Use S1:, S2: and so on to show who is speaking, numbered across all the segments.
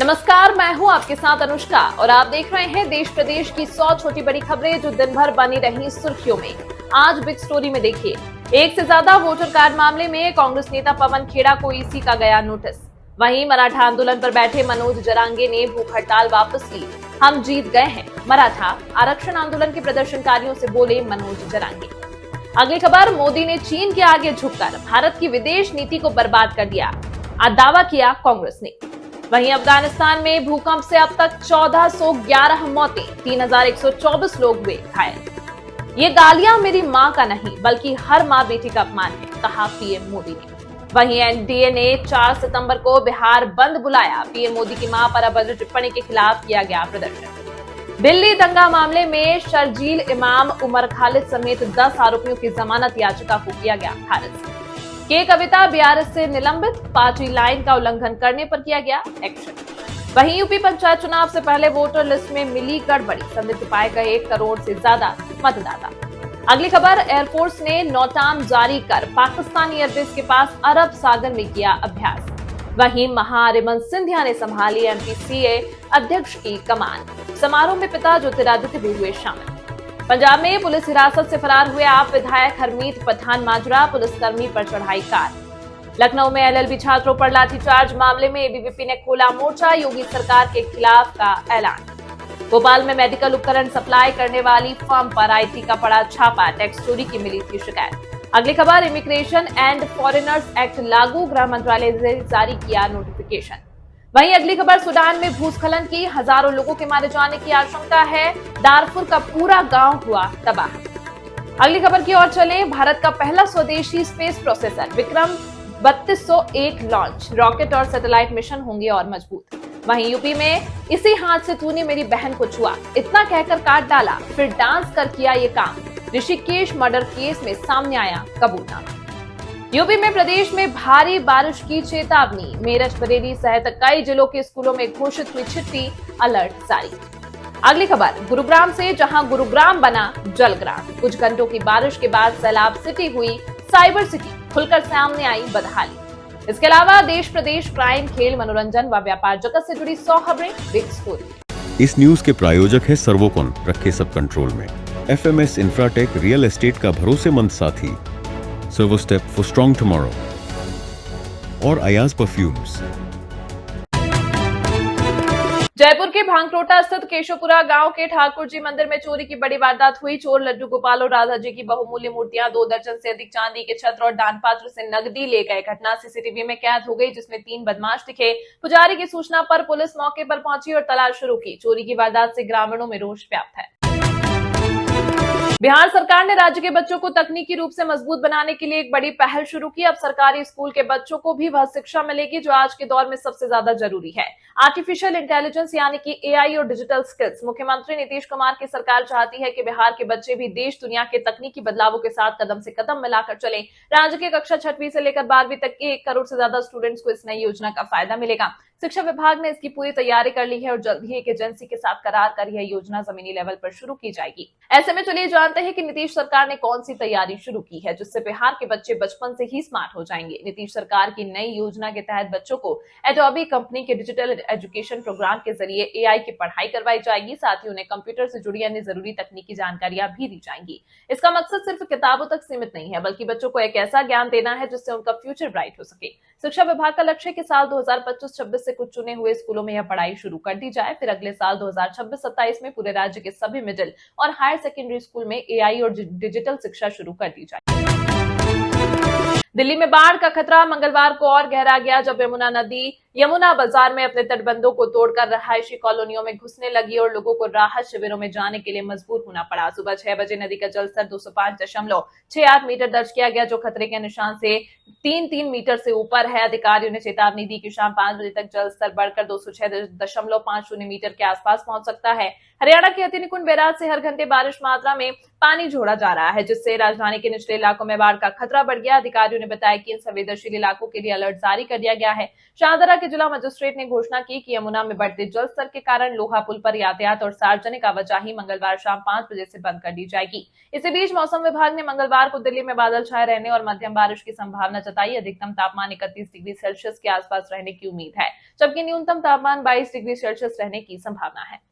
S1: नमस्कार, मैं हूं आपके साथ अनुष्का और आप देख रहे हैं देश प्रदेश की 100 छोटी बड़ी खबरें जो दिन भर बनी रही सुर्खियों में। आज बिग स्टोरी में देखिए, एक से ज्यादा वोटर कार्ड मामले में कांग्रेस नेता पवन खेड़ा को ईसी का गया नोटिस। वहीं मराठा आंदोलन पर बैठे मनोज जरांगे ने भूख हड़ताल वापस ली। हम जीत गए हैं, मराठा आरक्षण आंदोलन के प्रदर्शनकारियों से बोले मनोज जरांगे। अगली खबर, मोदी ने चीन के आगे झुककर भारत की विदेश नीति को बर्बाद कर दिया, दावा किया कांग्रेस ने। वहीं अफगानिस्तान में भूकंप से अब तक 1411 मौतें, 3124 लोग हुए घायल। ये गालियां मेरी मां का नहीं बल्कि हर मां बेटी का अपमान है, कहा पीएम मोदी ने। वहीं एनडीए ने 4 सितंबर को बिहार बंद बुलाया। पीएम मोदी की मां पर अभद्र टिप्पणी के खिलाफ किया गया प्रदर्शन। दिल्ली दंगा मामले में शर्जील इमाम, उमर खालिद समेत 10 आरोपियों की जमानत याचिका को किया गया खारिज। के कविता बीआरएस से निलंबित, पार्टी लाइन का उल्लंघन करने पर किया गया एक्शन। वहीं यूपी पंचायत चुनाव से पहले वोटर लिस्ट में मिली गड़बड़ी, संदिग्ध पाए गए 1 करोड़ से ज्यादा मतदाता। अगली खबर, एयरफोर्स ने नौटाम जारी कर पाकिस्तानी एयरबेस के पास अरब सागर में किया अभ्यास। वहीं महारिमन सिंधिया ने संभाली एमपीसीए अध्यक्ष की कमान। समारोह में पिता ज्योतिरादित्य भी हुए शामिल। पंजाब में पुलिस हिरासत से फरार हुए आप विधायक हरमीत पठान माजरा, पुलिसकर्मी पर चढ़ाई कार। लखनऊ में एलएलबी छात्रों पर लाठीचार्ज मामले में एबीवीपी ने खोला मोर्चा, योगी सरकार के खिलाफ का ऐलान। भोपाल में मेडिकल उपकरण सप्लाई करने वाली फर्म पर आईटी का पड़ा छापा, टैक्स चोरी की मिली थी शिकायत। अगली खबर, इमिग्रेशन एंड फॉरेनर्स एक्ट लागू, गृह मंत्रालय ने जारी किया नोटिफिकेशन। वहीं अगली खबर, सूडान में भूस्खलन की हजारों लोगों के मारे जाने की आशंका है, दारफुर का पूरा गांव हुआ तबाह। अगली खबर की ओर चलें, भारत का पहला स्वदेशी space processor Vikram 3201 launch, rocket और सैटेलाइट मिशन होंगे और मजबूत। वहीं यूपी में इसी हाथ से तूने मेरी बहन को छुआ, इतना कहकर काट डाला, फिर डांस कर किया ये काम। ऋषिकेश मर्डर केस में सामने आया कबूलनामा। यूपी में प्रदेश में भारी बारिश की चेतावनी, मेरठ, बरेली सहित कई जिलों के स्कूलों में घोषित हुई छुट्टी, अलर्ट जारी। अगली खबर, गुरुग्राम से जहां गुरुग्राम बना जलग्राम, कुछ घंटों की बारिश के बाद सैलाब सिटी हुई साइबर सिटी, खुलकर सामने आई बदहाली। इसके अलावा देश प्रदेश, क्राइम, खेल, मनोरंजन व व्यापार जगत से जुड़ी 100 खबरें बिग स्टोरी।
S2: इस न्यूज के प्रायोजक है सर्वोकॉन, रखे सब कंट्रोल में। एफएमएस इंफ्राटेक, रियल एस्टेट का भरोसेमंद साथी। सर्वोस्टेप फॉर स्ट्रॉन्ग टुमारो और अयाज परफ्यूम्स।
S1: जयपुर के भांगटोटा स्थित केशवपुरा गांव के ठाकुर जी मंदिर में चोरी की बड़ी वारदात हुई। चोर लड्डू गोपाल और राधा जी की बहुमूल्य मूर्तियां, 2 दर्जन से अधिक चांदी के छत्र और दान पात्र से नकदी ले गए। घटना सीसीटीवी में कैद हो गई, जिसमें 3 बदमाश दिखे। पुजारी की सूचना पर पुलिस मौके पर पहुंची और तलाश शुरू की। चोरी की वारदात से ग्रामीणों में रोष व्याप्त है। बिहार सरकार ने राज्य के बच्चों को तकनीकी रूप से मजबूत बनाने के लिए एक बड़ी पहल शुरू की। अब सरकारी स्कूल के बच्चों को भी वह शिक्षा मिलेगी जो आज के दौर में सबसे ज्यादा जरूरी है, आर्टिफिशियल इंटेलिजेंस यानी कि एआई और डिजिटल स्किल्स। मुख्यमंत्री नीतीश कुमार की सरकार चाहती है कि बिहार के बच्चे भी देश दुनिया के तकनीकी बदलावों के साथ कदम से कदम मिलाकर चले। राज्य के कक्षा 6वीं से लेकर 12वीं तक के 1 करोड़ से ज्यादा स्टूडेंट्स को इस नई योजना का फायदा मिलेगा। शिक्षा विभाग ने इसकी पूरी तैयारी कर ली है और जल्द ही एक एजेंसी के साथ करार कर यह योजना जमीनी लेवल पर शुरू की जाएगी। ऐसे में चलिए जानते हैं कि नीतीश सरकार ने कौन सी तैयारी शुरू की है जिससे बिहार के बच्चे बचपन से ही स्मार्ट हो जाएंगे। नीतीश सरकार की नई योजना के तहत बच्चों को एडोबी कंपनी के डिजिटल एजुकेशन प्रोग्राम के जरिए एआई की पढ़ाई करवाई जाएगी। साथ ही उन्हें कंप्यूटर से जुड़ी अन्य जरूरी तकनीकी जानकारियां भी दी जाएंगी। इसका मकसद सिर्फ किताबों तक सीमित नहीं है, बल्कि बच्चों को एक ऐसा ज्ञान देना है जिससे उनका फ्यूचर ब्राइट हो सके। शिक्षा विभाग का लक्ष्य है कि साल 2025-26 से कुछ चुने हुए स्कूलों में यह पढ़ाई शुरू कर दी जाए। फिर अगले साल 2026-27 में पूरे राज्य के सभी मिडिल और हायर सेकेंडरी स्कूल में एआई और डिजिटल शिक्षा शुरू कर दी जाए। दिल्ली में बाढ़ का खतरा मंगलवार को और गहरा गया जब यमुना नदी यमुना बाजार में अपने तटबंधों को तोड़कर रहायशी कॉलोनियों में घुसने लगी और लोगों को राहत शिविरों में जाने के लिए मजबूर होना पड़ा। सुबह 6 बजे नदी का जलस्तर 205.68 मीटर दर्ज किया गया, जो खतरे के निशान से 3 मीटर से ऊपर है। अधिकारियों ने चेतावनी दी कि शाम 5 बजे तक जलस्तर बढ़कर 206.50 मीटर के आसपास पहुंच सकता है। हरियाणा के हथिनीकुंड बैराज से हर घंटे बारिश मात्रा में पानी छोड़ा जा रहा है, जिससे राजधानी के निचले इलाकों में बाढ़ का खतरा बढ़ गया। अधिकारियों ने उन्होंने बताया कि इन संवेदनशील इलाकों के लिए अलर्ट जारी कर दिया गया है। शाहदरा के जिला मजिस्ट्रेट ने घोषणा की कि यमुना में बढ़ते जल स्तर के कारण लोहा पुल पर यातायात और सार्वजनिक आवाजाही मंगलवार शाम 5 बजे से बंद कर दी जाएगी। इसी बीच मौसम विभाग ने मंगलवार को दिल्ली में बादल छाए रहने और मध्यम बारिश की संभावना जताई। अधिकतम तापमान 31 डिग्री सेल्सियस के आसपास रहने की उम्मीद है, जबकि न्यूनतम तापमान 22 डिग्री सेल्सियस रहने की संभावना है।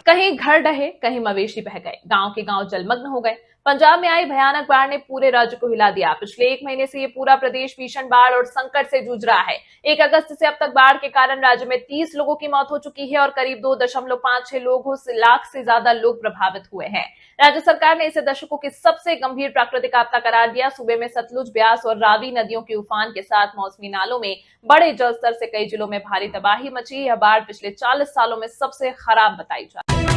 S1: कहीं घर ढहे, कहीं मवेशी बह गए, गांव के गांव जलमग्न हो गए। पंजाब में आई भयानक बाढ़ ने पूरे राज्य को हिला दिया। पिछले 1 महीने से ये पूरा प्रदेश भीषण बाढ़ और संकट से जूझ रहा है। 1 अगस्त से अब तक बाढ़ के कारण राज्य में 30 लोगों की मौत हो चुकी है और करीब 2.56 लाख से ज्यादा लोग प्रभावित हुए हैं। राज्य सरकार ने इसे दशकों की सबसे गंभीर प्राकृतिक आपदा करार दिया। सूबे में सतलुज, ब्यास और रावी नदियों के उफान के साथ मौसमी नालों में बड़े जलस्तर से कई जिलों में भारी तबाही मची। यह बाढ़ पिछले 40 सालों में सबसे खराब बताई जा रही है।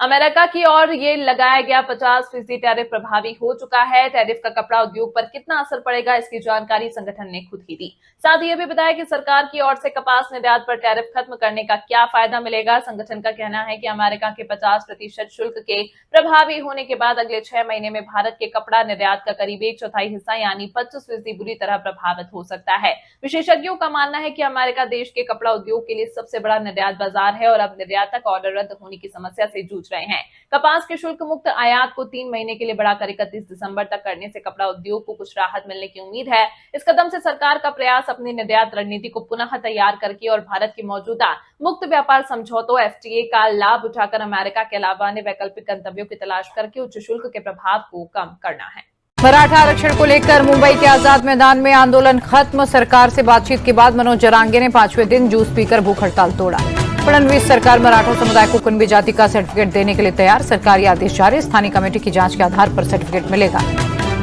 S1: अमेरिका की ओर ये लगाया गया 50% टैरिफ प्रभावी हो चुका है। टैरिफ का कपड़ा उद्योग पर कितना असर पड़ेगा, इसकी जानकारी संगठन ने खुद ही दी। साथ ही यह भी बताया कि सरकार की ओर से कपास निर्यात पर टैरिफ खत्म करने का क्या फायदा मिलेगा। संगठन का कहना है कि अमेरिका के 50% शुल्क के प्रभावी होने के बाद अगले 6 महीने में भारत के कपड़ा निर्यात का करीब 1/4 हिस्सा यानी 25% बुरी तरह प्रभावित हो सकता है। विशेषज्ञों का मानना है कि अमेरिका देश के कपड़ा उद्योग के लिए सबसे बड़ा निर्यात बाजार है और अब निर्यातक ऑर्डर रद्द होने की समस्या से जूझ रहे हैं। कपास के शुल्क मुक्त आयात को 3 महीने के लिए बढ़ाकर 31 दिसंबर तक करने से कपड़ा उद्योग को कुछ राहत मिलने की उम्मीद है। इस कदम से सरकार का प्रयास अपनी निर्यात रणनीति को पुनः तैयार करके और भारत की मौजूदा मुक्त व्यापार समझौतों FTA का लाभ उठाकर अमेरिका के अलावा अन्य वैकल्पिक गंतव्यों की तलाश करके उच्च शुल्क के प्रभाव को कम करना है।
S3: मराठा आरक्षण को लेकर मुंबई के आजाद मैदान में आंदोलन खत्म। सरकार से बातचीत के बाद मनोज जरांगे ने 5वें दिन जूस पीकर भूख हड़ताल तोड़ा। फडणवीस सरकार मराठा समुदाय को कुणबी जाति का सर्टिफिकेट देने के लिए तैयार। सरकारी आदेश जारी, स्थानीय कमेटी की जांच के आधार पर सर्टिफिकेट मिलेगा।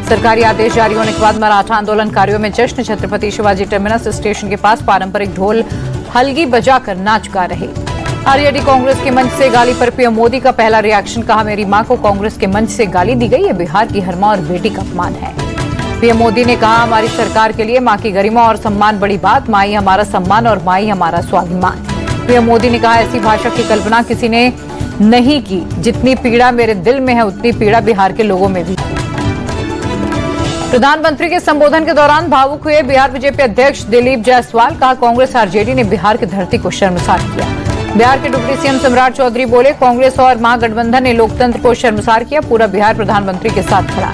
S3: सरकारी आदेश जारी होने के बाद मराठा आंदोलनकारियों में जश्न। छत्रपति शिवाजी टर्मिनस स्टेशन के पास पारंपरिक ढोल हलगी बजाकर नाच गा रहे। आरजेडी कांग्रेस के मंच से गाली पर पीएम मोदी का पहला रिएक्शन, कहा मेरी मां को कांग्रेस के मंच से गाली दी गई, ये बिहार की हर मां और बेटी का अपमान है। पीएम मोदी ने कहा हमारी सरकार के लिए मां की गरिमा और सम्मान बड़ी बात, मां ही हमारा सम्मान और मां ही हमारा स्वाभिमान। पीएम मोदी ने कहा ऐसी भाषा की कल्पना किसी ने नहीं की, जितनी पीड़ा मेरे दिल में है उतनी पीड़ा बिहार के लोगों में भी। प्रधानमंत्री के संबोधन के दौरान भावुक हुए बिहार बीजेपी अध्यक्ष दिलीप जायसवाल, कहा कांग्रेस आरजेडी ने बिहार की धरती को शर्मसार किया। बिहार के डिप्टी सीएम सम्राट चौधरी बोले कांग्रेस और महागठबंधन ने लोकतंत्र को शर्मसार किया, पूरा बिहार प्रधानमंत्री के साथ खड़ा।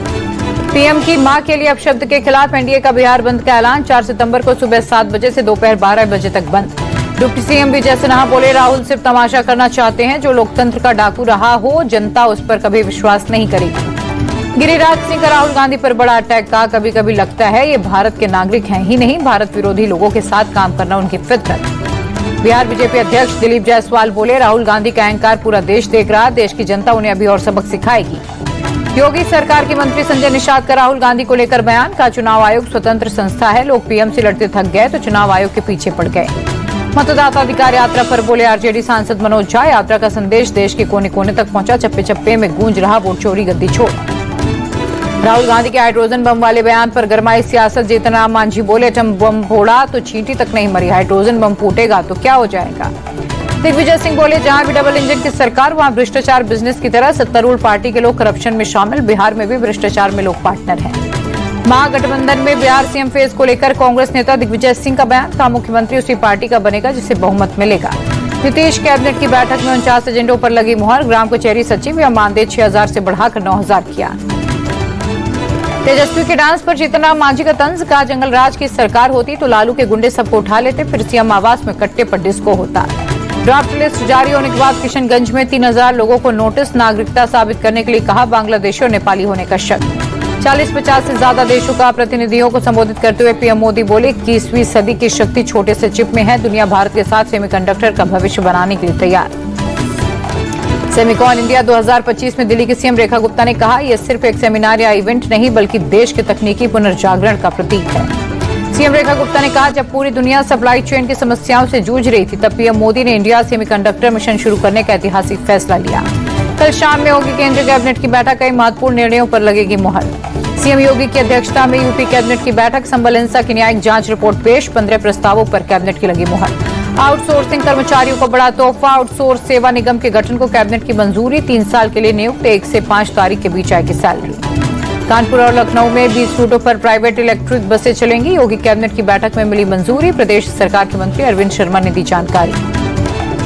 S3: पीएम की मां के लिए अपशब्द के खिलाफ एनडीए का बिहार बंद का ऐलान, 4 सितंबर को सुबह 7 बजे से दोपहर 12 बजे तक बंद। डिप्टी सीएम विजय सिन्हा बोले राहुल सिर्फ तमाशा करना चाहते हैं, जो लोकतंत्र का डाकू रहा हो जनता उस पर कभी विश्वास नहीं करेगी। गिरिराज सिंह का राहुल गांधी पर बड़ा अटैक, कहा कभी कभी लगता है ये भारत के नागरिक हैं ही नहीं, भारत विरोधी लोगों के साथ काम करना उनकी फितरत। बिहार बीजेपी अध्यक्ष दिलीप जायसवाल बोले राहुल गांधी का अहंकार पूरा देश देख रहा, देश की जनता उन्हें अभी और सबक सिखाएगी। योगी सरकार के मंत्री संजय निषाद का राहुल गांधी को लेकर बयान, का चुनाव आयोग स्वतंत्र संस्था है, लोग पीएम से लड़ते थक गए तो चुनाव आयोग के पीछे पड़ गए। मतदाता अधिकार यात्रा पर बोले आरजेडी सांसद मनोज झा, यात्रा का संदेश देश के कोने कोने तक पहुंचा, चप्पे चप्पे में गूंज रहा वोट चोरी गद्दी छोड़। राहुल गांधी के हाइड्रोजन बम वाले बयान पर गरमाई सियासत, जीतनराम मांझी बोले एटम बम फोड़ा तो चींटी तक नहीं मरी, हाइड्रोजन बम फूटेगा तो क्या हो जाएगा। दिग्विजय सिंह बोले जहां भी डबल इंजन की सरकार वहां भ्रष्टाचार बिजनेस की तरह, सत्तारूढ़ पार्टी के लोग करप्शन में शामिल, बिहार में भी भ्रष्टाचार में लोग पार्टनर हैं। महागठबंधन में बिहार सीएम फेज को लेकर कांग्रेस नेता दिग्विजय सिंह का बयान, का मुख्यमंत्री उसी पार्टी का बनेगा जिसे बहुमत मिलेगा। नीतीश कैबिनेट की बैठक में 49 एजेंडों पर लगी मुहर, ग्राम कचहरी सचिव या मानदेय 6000 से बढ़ाकर 9000 किया। तेजस्वी के डांस पर जीतनराम मांझी का तंज, कहा जंगलराज की सरकार होती तो लालू के गुंडे सबको उठा लेते, फिर सीएम आवास में कट्टे पर डिस्को होता। ड्राफ्ट लिस्ट जारी होने के बाद किशनगंज में 3000 लोगों को नोटिस, नागरिकता साबित करने के लिए कहा बांग्लादेशी और नेपाली होने का शक। 40-50 से ज्यादा देशों का प्रतिनिधियों को संबोधित करते हुए पीएम मोदी बोले 21वीं सदी की शक्ति छोटे से चिप में है, दुनिया भारत के साथ सेमीकंडक्टर का भविष्य बनाने के लिए तैयार। सेमिकॉन इंडिया 2025 में दिल्ली की सीएम रेखा गुप्ता ने कहा यह सिर्फ एक सेमिनार या इवेंट नहीं बल्कि देश के तकनीकी पुनर्जागरण का प्रतीक है। सीएम रेखा गुप्ता ने कहा जब पूरी दुनिया सप्लाई चेन की समस्याओं से जूझ रही थी तब पीएम मोदी ने इंडिया सेमीकंडक्टर मिशन शुरू करने का ऐतिहासिक फैसला लिया। कल शाम में होगी केंद्रीय कैबिनेट की बैठक, कई महत्वपूर्ण निर्णयों पर लगेगी मुहर। सीएम योगी की अध्यक्षता में यूपी कैबिनेट की बैठक, संबल हिंसा की न्यायिक जांच रिपोर्ट पेश, 15 प्रस्तावों पर कैबिनेट की लगी मुहर। आउटसोर्सिंग कर्मचारियों को बड़ा तोहफा, आउटसोर्स सेवा निगम के गठन को कैबिनेट की मंजूरी, 3 साल के लिए नियुक्त, 1 से 5 तारीख के बीच आएगी सैलरी। कानपुर और लखनऊ में 20 रूटों पर प्राइवेट इलेक्ट्रिक बसें चलेंगी। योगी कैबिनेट की बैठक में मिली मंजूरी। प्रदेश सरकार के मंत्री अरविंद शर्मा ने दी जानकारी।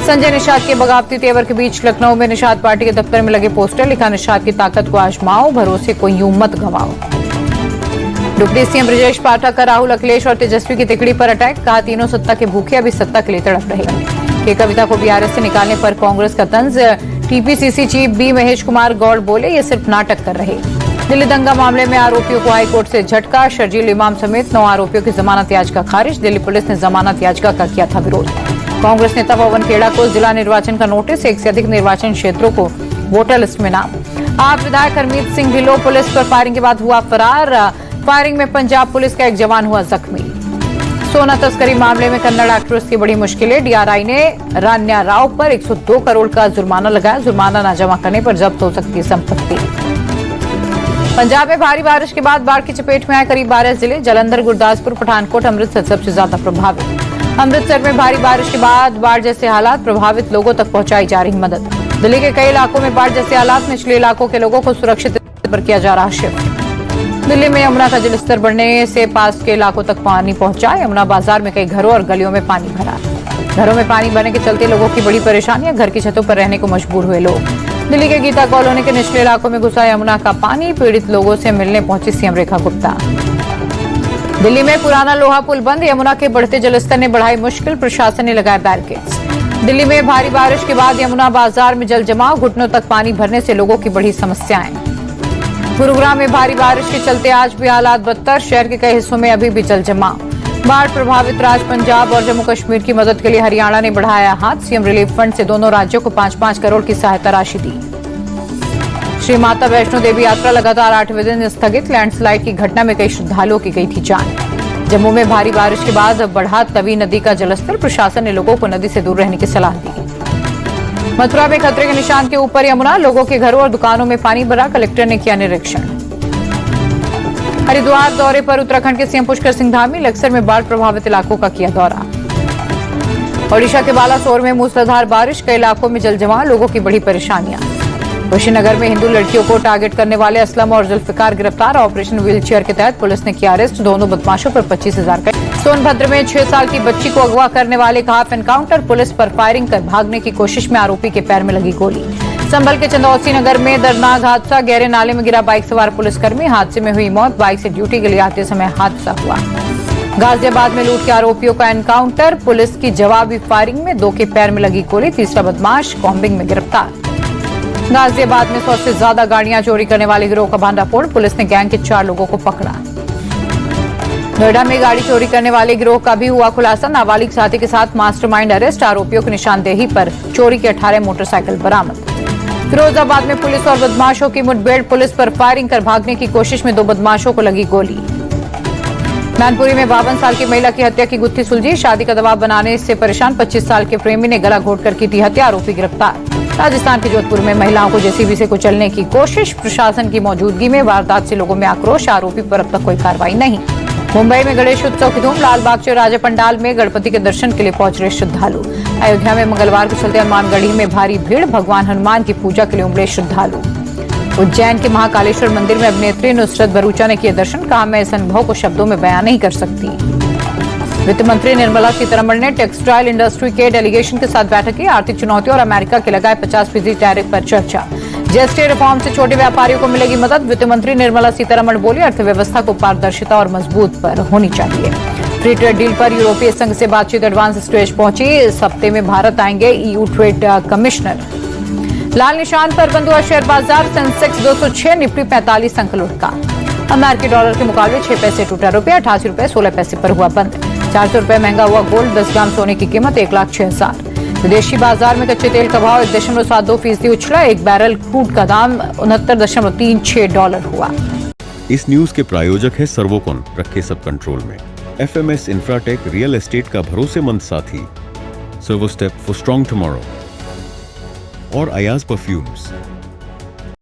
S3: संजय निषाद के बगावती तेवर के बीच लखनऊ में निषाद पार्टी के दफ्तर में लगे पोस्टर, लिखा निषाद की ताकत को आजमाओ, भरोसे को यूं मत गंवाओ। डिप्टी सीएम ब्रजेश पाठक का राहुल, अखिलेश और तेजस्वी की तिकड़ी पर अटैक, कहा तीनों सत्ता के भूखे अभी सत्ता के लिए तड़प रहे। के कविता को बीआरएस से निकालने पर कांग्रेस का तंज। TPCC chief B Mahesh Kumar Goud बोले ये सिर्फ नाटक कर रहे। दिल्ली दंगा मामले में आरोपियों को हाईकोर्ट से झटका, शर्जील इमाम समेत 9 आरोपियों की जमानत याचिका खारिज। दिल्ली पुलिस ने जमानत याचिका का किया था विरोध। कांग्रेस नेता पवन खेड़ा को जिला निर्वाचन का नोटिस, 1 से अधिक निर्वाचन क्षेत्रों को वोटर लिस्ट में नाम। आप विधायक हरमीत सिंह ढिल्लों पुलिस पर फायरिंग के बाद हुआ फरार। फायरिंग में पंजाब पुलिस का एक जवान हुआ जख्मी। सोना तस्करी मामले में कन्नड़ एक्ट्रेस की बड़ी मुश्किलें। डीआरआई ने रान्या राव पर 102 करोड़ का जुर्माना लगाया। जुर्माना न जमा करने पर जब्त हो सकती है संपत्ति। पंजाब में भारी बारिश के बाद बाढ़ की चपेट में आए करीब 12 जिले। जालंधर, गुरदासपुर, पठानकोट, अमृतसर सबसे ज्यादा प्रभावित। अमृतसर में भारी बारिश के बाद बाढ़ जैसे हालात, प्रभावित लोगों तक पहुंचाई जा रही मदद। दिल्ली के कई इलाकों में बाढ़ जैसे हालात, निचले इलाकों के लोगों को सुरक्षित पर किया जा रहा शिफ्ट। दिल्ली में यमुना का जलस्तर बढ़ने से पास के इलाकों तक पानी पहुंचा। यमुना बाजार में कई घरों और गलियों में पानी भरा। घरों में पानी भरने के चलते लोगों की बड़ी परेशानियां, घर की छतों पर रहने को मजबूर हुए लोग। दिल्ली के गीता कॉलोनी के निचले इलाकों में घुसा यमुना का पानी, पीड़ित लोगों से मिलने पहुंची सीएम रेखा गुप्ता। दिल्ली में पुराना लोहा पुल बंद, यमुना के बढ़ते जलस्तर ने बढ़ाई मुश्किल, प्रशासन ने लगाए बैरिकेड्स। दिल्ली में भारी बारिश के बाद यमुना बाजार में जल जमाव, घुटनों तक पानी भरने से लोगों की बढ़ी समस्याएं। गुरुग्राम में भारी बारिश के चलते आज भी हालात बदतर, शहर के कई हिस्सों में अभी भी जल जमाव। बाढ़ प्रभावित राज्य पंजाब और जम्मू कश्मीर की मदद के लिए हरियाणा ने बढ़ाया हाथ। सीएम रिलीफ फंड से दोनों राज्यों को 5-5 करोड़ की सहायता राशि दी। श्री माता वैष्णो देवी यात्रा लगातार 8वें दिन स्थगित, लैंडस्लाइड की घटना में कई श्रद्धालुओं की गई थी जान। जम्मू में भारी बारिश के बाद बढ़ा तवी नदी का जलस्तर, प्रशासन ने लोगों को नदी से दूर रहने की सलाह दी। मथुरा में खतरे के निशान के ऊपर यमुना, लोगों के घरों और दुकानों में पानी भरा, कलेक्टर ने किया निरीक्षण। हरिद्वार दौरे पर उत्तराखंड के सीएम पुष्कर सिंह धामी, लक्सर में बाढ़ प्रभावित इलाकों का किया दौरा। ओडिशा के बालासोर में मूसलाधार बारिश, कई इलाकों में जल जमाव, लोगों की बड़ी परेशानियां। कुशीनगर में हिंदू लड़कियों को टारगेट करने वाले असलम और जुल्फिकार गिरफ्तार, ऑपरेशन व्हीलचेयर के तहत पुलिस ने किया अरेस्ट, दोनों बदमाशों पर 25,000 का। सोनभद्र में 6 साल की बच्ची को अगवा करने वाले का हाफ एनकाउंटर, पुलिस पर फायरिंग कर भागने की कोशिश में आरोपी के पैर में लगी गोली। संभल के चंदौसी नगर में दर्दनाक हादसा, गहरे नाले में गिरा बाइक सवार पुलिसकर्मी, हादसे में हुई मौत, बाइक से ड्यूटी के लिए आते समय हादसा हुआ। गाजियाबाद में लूट के आरोपियों का एनकाउंटर, पुलिस की जवाबी फायरिंग में 2 के पैर में लगी गोली, तीसरा बदमाश कॉम्बिंग में गिरफ्तार। गाजियाबाद में 100 से ज्यादा गाड़ियां चोरी करने वाले गिरोह का भांडाफोड़, पुलिस ने गैंग के 4 लोगों को पकड़ा। नोएडा में गाड़ी चोरी करने वाले गिरोह का भी हुआ खुलासा, नाबालिग साथी के साथ मास्टरमाइंड अरेस्ट, आरोपियों की निशानदेही पर चोरी के 18 मोटरसाइकिल बरामद। फिरोजाबाद में पुलिस और बदमाशों की मुठभेड़, पुलिस पर फायरिंग कर भागने की कोशिश में 2 बदमाशों को लगी गोली। मैनपुरी में 52 साल की महिला की हत्या की गुत्थी सुलझी, शादी का दबाव बनाने से परेशान 25 साल के प्रेमी ने गला घोटकर की थी हत्या, आरोपी गिरफ्तार। राजस्थान के जोधपुर में महिलाओं को जेसीबी से कुचलने की कोशिश, प्रशासन की मौजूदगी में वारदात से लोगों में आक्रोश, आरोपी पर अब तक कोई कार्रवाई नहीं। मुंबई में गणेश उत्सव की धूम, लालबाग के राजा पंडाल में गणपति के दर्शन के लिए पहुंच रहे श्रद्धालु। अयोध्या में मंगलवार के चलते हनुमानगढ़ी में भारी भीड़, भगवान हनुमान की पूजा के लिए उमड़े श्रद्धालु। उज्जैन के महाकालेश्वर मंदिर में अभिनेत्री नुसरत भरूचा ने किए दर्शन, कहा मैं इस अनुभव को शब्दों में बयान नहीं कर सकती। वित्त मंत्री निर्मला सीतारमण ने टेक्सटाइल इंडस्ट्री के डेलीगेशन के साथ बैठक की, आर्थिक चुनौतियों और अमेरिका के लगाए 50% टैरिफ पर चर्चा। जीएसटी रिफॉर्म से छोटे व्यापारियों को मिलेगी मदद, वित्त मंत्री निर्मला सीतारमण बोली अर्थव्यवस्था को पारदर्शिता और मजबूत पर होनी चाहिए। फ्री ट्रेड डील पर यूरोपीय संघ से बातचीत एडवांस स्टेज पहुंची, इस हफ्ते में भारत आएंगे ईयू ट्रेड कमिश्नर। लाल निशान पर बंद हुआ शेयर बाजार, सेंसेक्स 206, निफ्टी 45 अंक लुढ़का। अमेरिकी डॉलर के मुकाबले 6 पैसे टूटा, रुपया 88 रुपए 16 पैसे पर हुआ बंद। 400 रुपए महंगा हुआ गोल्ड, 10 ग्राम सोने की कीमत 1,06,000। विदेशी बाजार में कच्चे तेल का भाव 1.72% उछला, 1 बैरल क्रूड का दाम $69.36 हुआ।
S2: इस न्यूज के प्रायोजक है सर्वोकोन, रखे सब कंट्रोल में। FMS इंफ्राटेक रियल एस्टेट का भरोसेमंद साथी, सर्वोस्टेप फॉर स्ट्रॉन्ग टुमारो और अयाज परफ्यूम्स।